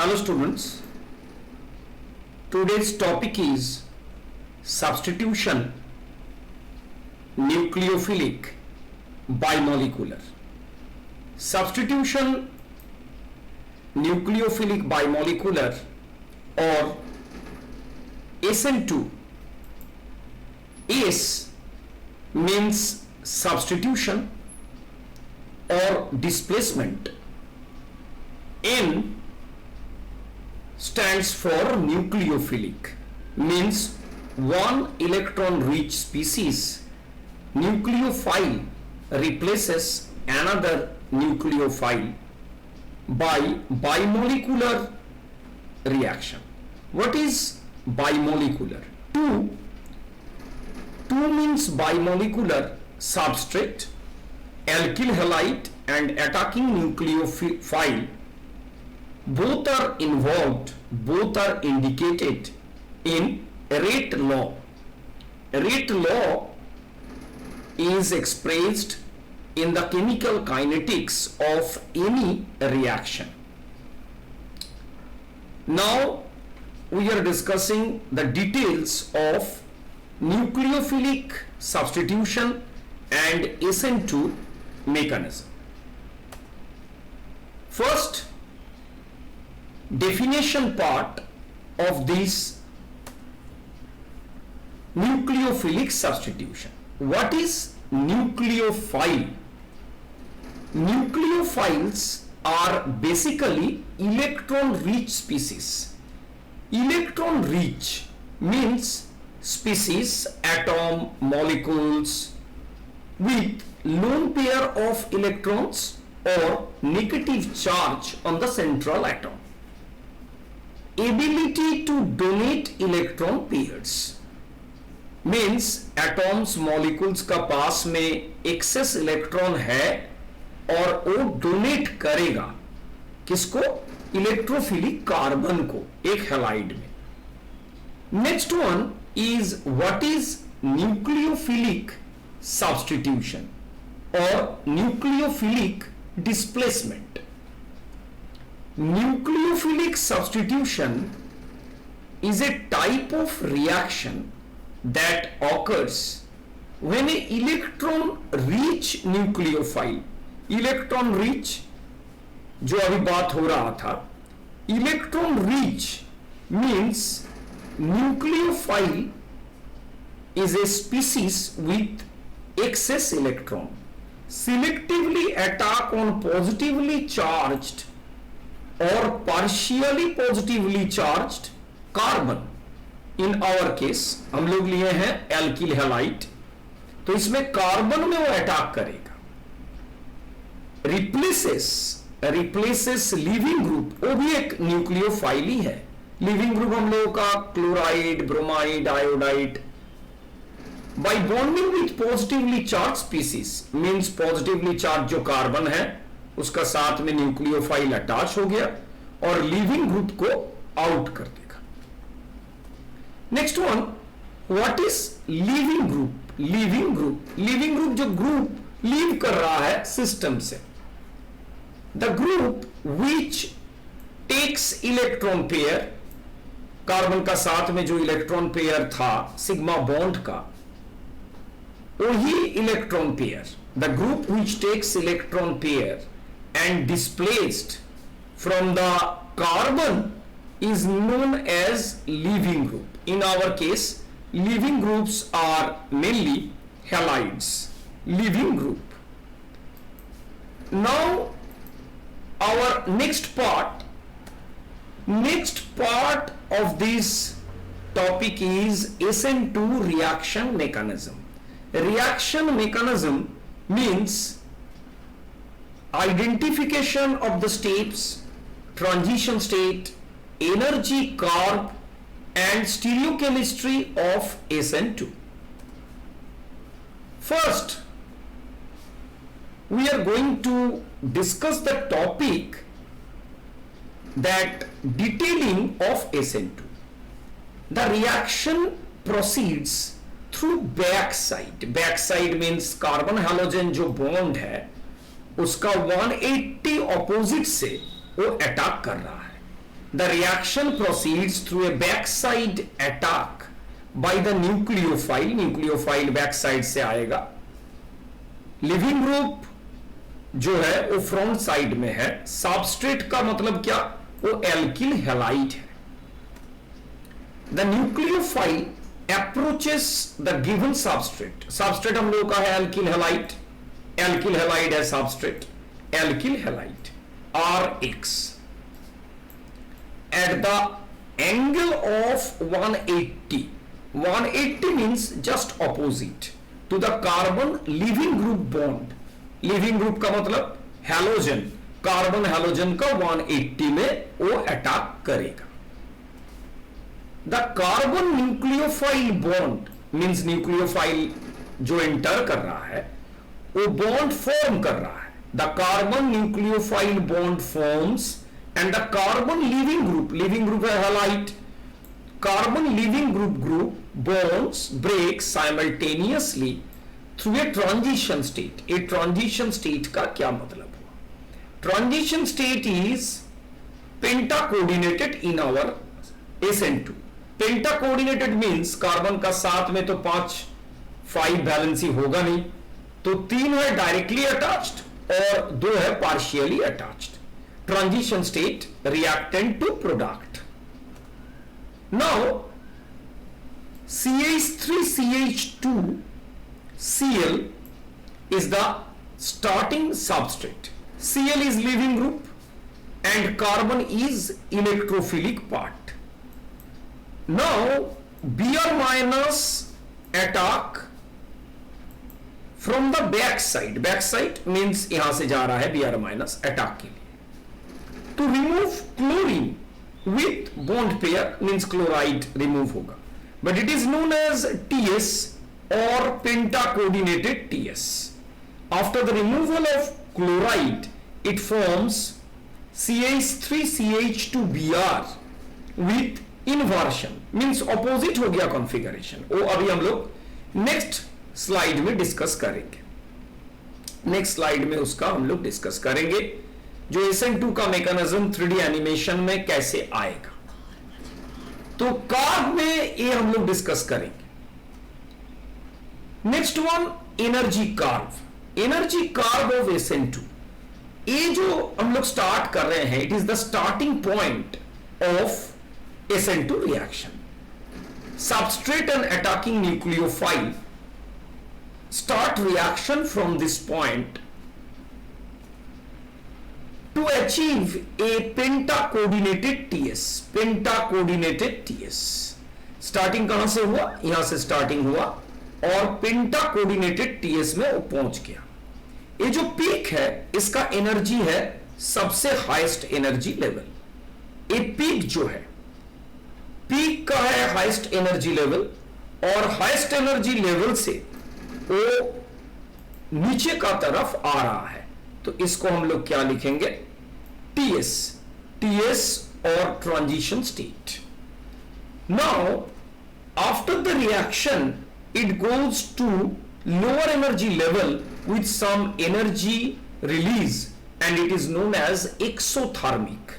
Hello students, today's topic is substitution nucleophilic bimolecular. Substitution nucleophilic bimolecular or SN2 is means substitution or displacement. N stands for nucleophilic, means one electron rich species nucleophile replaces another nucleophile by bimolecular reaction. What is bimolecular? Two means bimolecular substrate, alkyl halide and attacking nucleophile. Both are involved, both are indicated in rate law. Rate law is expressed in the chemical kinetics of any reaction. Now we are discussing the details of nucleophilic substitution and SN2 mechanism. First, definition part of this nucleophilic substitution. What is nucleophile? Nucleophiles are basically electron rich species. Electron rich means species, atom, molecules with lone pair of electrons or negative charge on the central atom. Ability to donate electron pairs means atoms molecules का पास में excess electron है और वो donate करेगा किसको? Electrophilic carbon को एक halide में. Next one is what is nucleophilic substitution और nucleophilic displacement. Nucleophilic substitution is a type of reaction that occurs when an electron rich nucleophile, electron rich जो अभी बात हो रहा था, electron rich means nucleophile is a species with excess electron selectively attack on positively charged or partially positively charged carbon. In our case हम लोग लिए हैं alkyl halide, तो इसमें कार्बन में वो अटैक करेगा. रिप्लेसेस लिविंग ग्रुप, वो भी एक न्यूक्लियोफाइल ही है. लिविंग ग्रुप हम लोगों का chloride, bromide, iodide. By bonding with positively charge species means positively charge जो कार्बन है उसका साथ में न्यूक्लियोफाइल अटैच हो गया और लिविंग ग्रुप को आउट कर देगा. Next one, what is living group? Living group जो ग्रुप लीव कर रहा है सिस्टम से. The group which takes electron pair, carbon का साथ में जो इलेक्ट्रॉन पेयर था सिग्मा बॉन्ड का, वही electron pair, the group which takes electron pair and displaced from the carbon is known as leaving group. In our case, leaving groups are mainly halides, leaving group. Now our next part of this topic is SN2 reaction mechanism. Reaction mechanism means identification of the states, transition state, energy curve and stereochemistry of SN2. First, we are going to discuss the topic that detailing of SN2. The reaction proceeds through backside. Backside means carbon halogen जो bond है उसका 180 opposite से वो attack कर रहा है. the reaction proceeds through a backside attack by the nucleophile. nucleophile backside से आएगा. लिविंग ग्रुप जो है वो फ्रंट साइड में है. सबस्ट्रेट का मतलब क्या? वो एल्किल हैलाइड है. The nucleophile approaches the given substrate. Substrate हम लोग का है एल्किल हैलाइड. एल्किल हैलाइड है substrate. Alkyl halide RX at the angle of 180. 180 means just opposite to the carbon leaving group bond. Leaving group का मतलब halogen. Carbon halogen का 180 में वो अटैक करेगा. The carbon nucleophile bond means nucleophile जो inter कर रहा है वो बॉन्ड फॉर्म कर रहा है. The carbon nucleophile bond forms and the carbon leaving group है halide. Carbon leaving group bonds break simultaneously through a transition state. A transition state का क्या मतलब हुआ? Transition state is penta coordinated in our SN2. Penta coordinated means carbon का साथ में तो 5 valency होगा नहीं, तो 3 है डायरेक्टली अटैच्ड और 2 है partially attached. Transition state, reactant to product. Now CH3CH2 Cl is the starting substrate. Cl is leaving group and carbon is electrophilic part. Now Br minus attack from the back side. Back side means यहां से जा रहा है Br minus attack के लिए. To remove chlorine with bond pair means chloride remove होगा, but it is known as TS or penta coordinated TS. After the removal of chloride, it forms CH3CH2Br with inversion means opposite हो गया configuration. वो अभी हम लोग next slide में discuss करेंगे. Next slide में उसका हम लोग discuss करेंगे जो SN2 का मैकेनिज्म 3D एनिमेशन में कैसे आएगा. तो कार्ब में ये हम लोग डिस्कस करेंगे. Next one energy carb. Energy carb of SN2. ये जो हम लोग स्टार्ट कर रहे हैं, it is the starting point of SN2 reaction. Substrate and attacking nucleophile start reaction from this point to achieve a penta coordinated TS. penta coordinated TS starting कहां से हुआ? यहां से स्टार्टिंग हुआ और penta coordinated TS में वो पहुंच गया. ये जो पीक है इसका एनर्जी है सबसे हाईएस्ट एनर्जी लेवल. ये पीक जो है पीक का है हाईएस्ट एनर्जी लेवल और हाईएस्ट एनर्जी लेवल से वो नीचे का तरफ आ रहा है. तो इसको हम लोग क्या लिखेंगे? TS or transition state. Now after the reaction it goes to lower energy level with some energy release and it is known as exothermic.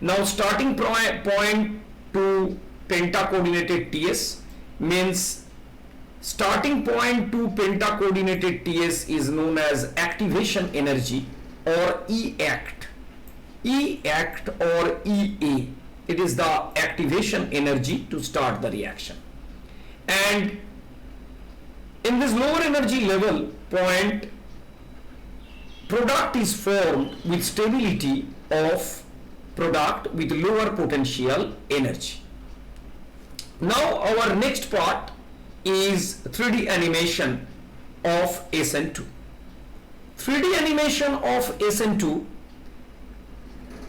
Now starting point to penta coordinated TS means starting point to penta coordinated TS is known as activation energy or EACT. EACT or EA. It is the activation energy to start the reaction. And in this lower energy level point, product is formed with stability of product with lower potential energy. Now our next part is 3D animation of SN2. 3D animation of SN2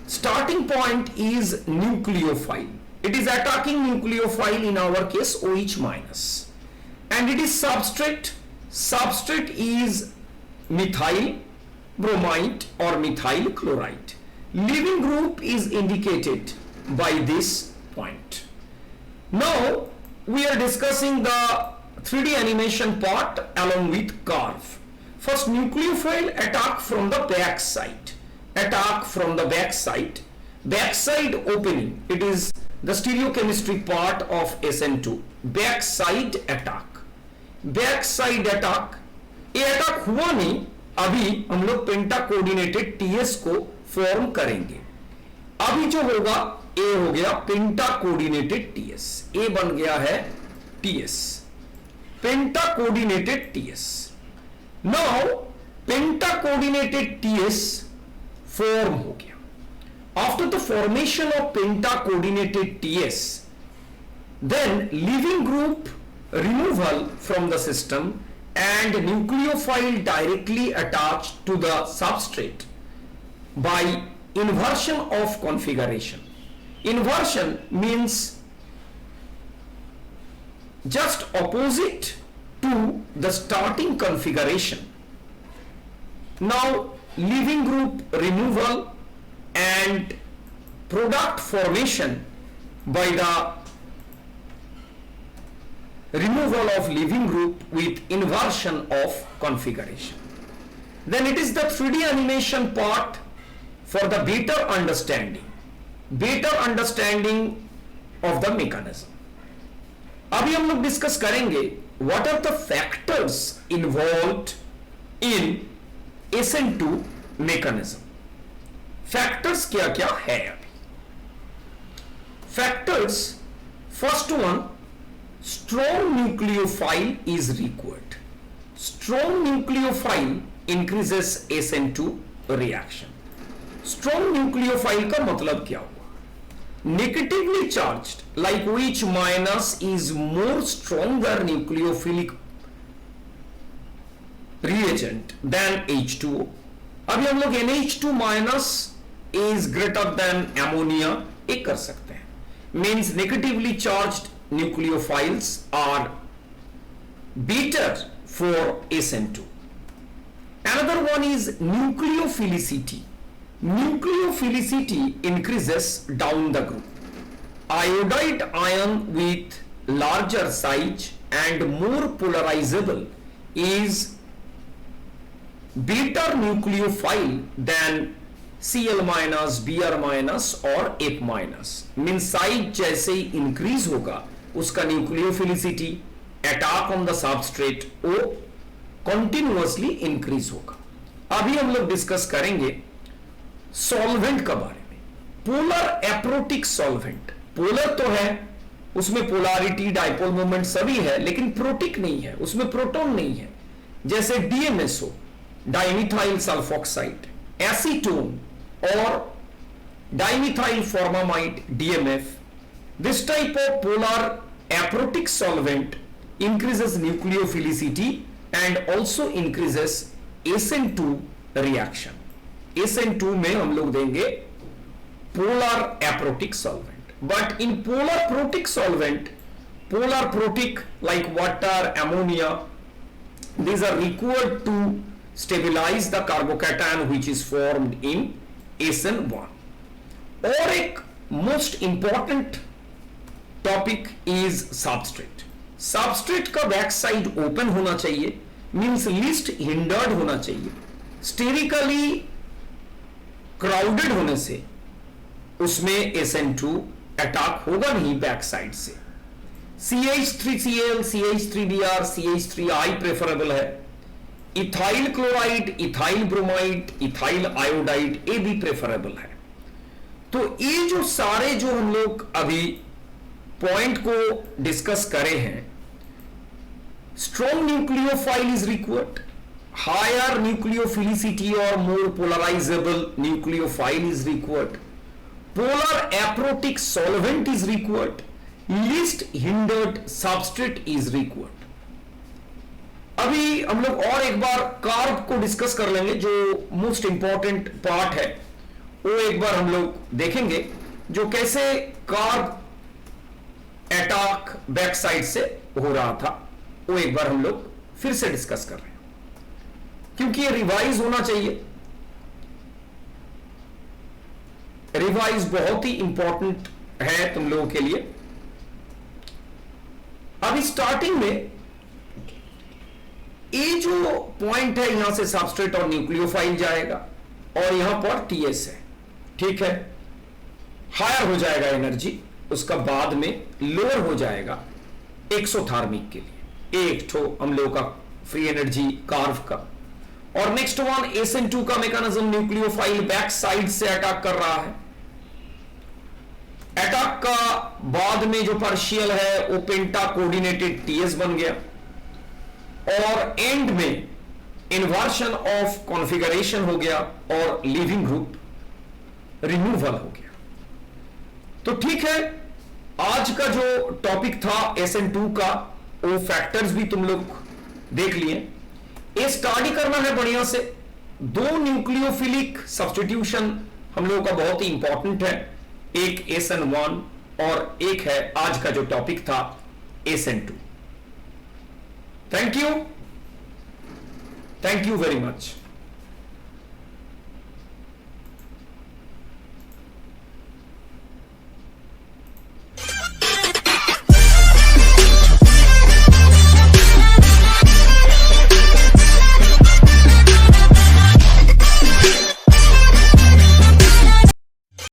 starting point is nucleophile. It is attacking nucleophile, in our case OH minus, and it is substrate. Substrate is methyl bromide or methyl chloride. Leaving group is indicated by this point. Now we are discussing the 3D animation part along with curve. First, nucleophile attack from the back side. Attack from the back side backside opening, it is the stereochemistry part of SN2. backside attack, backside attack, ये attack हुआ नहीं, अभी हम लोग penta coordinated TS को form करेंगे। अभी जो होगा ए हो गया पेंटा कोऑर्डिनेटेड टीएस, ए बन गया है TS, penta coordinated TS. Now penta coordinated TS form हो गया। After the formation of penta-coordinated TS, then leaving group removal from the system and nucleophile directly attached to the substrate by inversion of configuration. Inversion means just opposite to the starting configuration. Now, leaving group removal and product formation by the removal of leaving group with inversion of configuration. Then it is the 3D animation part for the better understanding of the mechanism. अभी हम लोग discuss करेंगे what are the factors involved in SN2 mechanism. Factors क्या क्या है? अभी factors, first one, strong nucleophile is required. Strong nucleophile increases SN2 reaction. Strong nucleophile का मतलब क्या हुआ? Negatively charged like which minus is more stronger nucleophilic reagent than H2O। अभी हम लोग NH2 minus is greater than ammonia एक कर सकते हैं, means negatively charged nucleophiles are better for SN2. Another one is nucleophilicity. Nucleophilicity increases down the group. Iodide ion with larger size and more polarizable is better nucleophile than Cl minus, Br minus और F minus. Mean size जैसे ही increase होगा उसका nucleophilicity, attack on the substrate वो continuously increase होगा। अभी हम लोग discuss करेंगे सॉल्वेंट के बारे में। पोलर एप्रोटिक सॉल्वेंट, पोलर तो है, उसमें पोलारिटी, डाइपोल मोमेंट सभी है, लेकिन प्रोटिक नहीं है, उसमें प्रोटॉन नहीं है। जैसे DMSO, dimethyl sulphoxide, acetone or dimethyl formamide DMF. This type of polar aprotic solvent increases nucleophilicity and also increases SN2 reaction. SN2 में हम लोग देंगे polar aprotic solvent. But in polar protic solvent, polar protic like water, ammonia, these are required to stabilize the carbocation which is formed in SN1. और एक most important topic is substrate. Substrate का back side open होना चाहिए, means least hindered होना चाहिए। Sterically crowded होने से उसमें SN2 अटैक होगा नहीं बैक साइड से। CH3Cl, CH3Br, CH3I प्रेफरेबल है। Ethyl chloride, ethyl bromide, ethyl iodide ये भी प्रेफरेबल है। तो ये जो सारे जो हम लोग अभी पॉइंट को डिस्कस करे हैं, strong nucleophile is required, higher nucleophilicity और more polarizable nucleophile is required, polar aprotic solvent is required, least hindered substrate is required. अभी हम लोग और एक बार कार्ब को डिस्कस कर लेंगे, जो मोस्ट इंपॉर्टेंट पार्ट है वो एक बार हम लोग देखेंगे, जो कैसे कार्ब अटैक बैक साइड से हो रहा था, वो एक बार हम लोग फिर से डिस्कस कर रहे हैं, क्योंकि ये रिवाइज होना चाहिए। रिवाइज बहुत ही इंपॉर्टेंट है तुम लोगों के लिए। अभी स्टार्टिंग में ये जो पॉइंट है, यहां से सबस्ट्रेट और न्यूक्लियोफाइल जाएगा और यहां पर टीएस है, ठीक है। हायर हो जाएगा एनर्जी, उसका बाद में लोअर हो जाएगा एक्सोथर्मिक के लिए। एक ठो हम लोगों का फ्री एनर्जी कार्व का। और नेक्स्ट वन SN2 का मैकेनिज्म, न्यूक्लियोफाइल बैक साइड से अटैक कर रहा है। अटैक का बाद में जो पार्शियल है वो पेंटा कोऑर्डिनेटेड TS बन गया और एंड में इन्वर्शन ऑफ कॉन्फ़िगरेशन हो गया और लीविंग ग्रुप रिमूवल हो गया। तो ठीक है, आज का जो टॉपिक था SN2 का, वो फैक्टर्स भी तुम लोग देख लिए। ये स्टडी करना है बढ़िया से। दो न्यूक्लियोफिलिक सब्स्टिट्यूशन हम लोगों का बहुत ही इंपॉर्टेंट है, एक SN1 और एक है आज का जो टॉपिक था SN2। Thank you very much.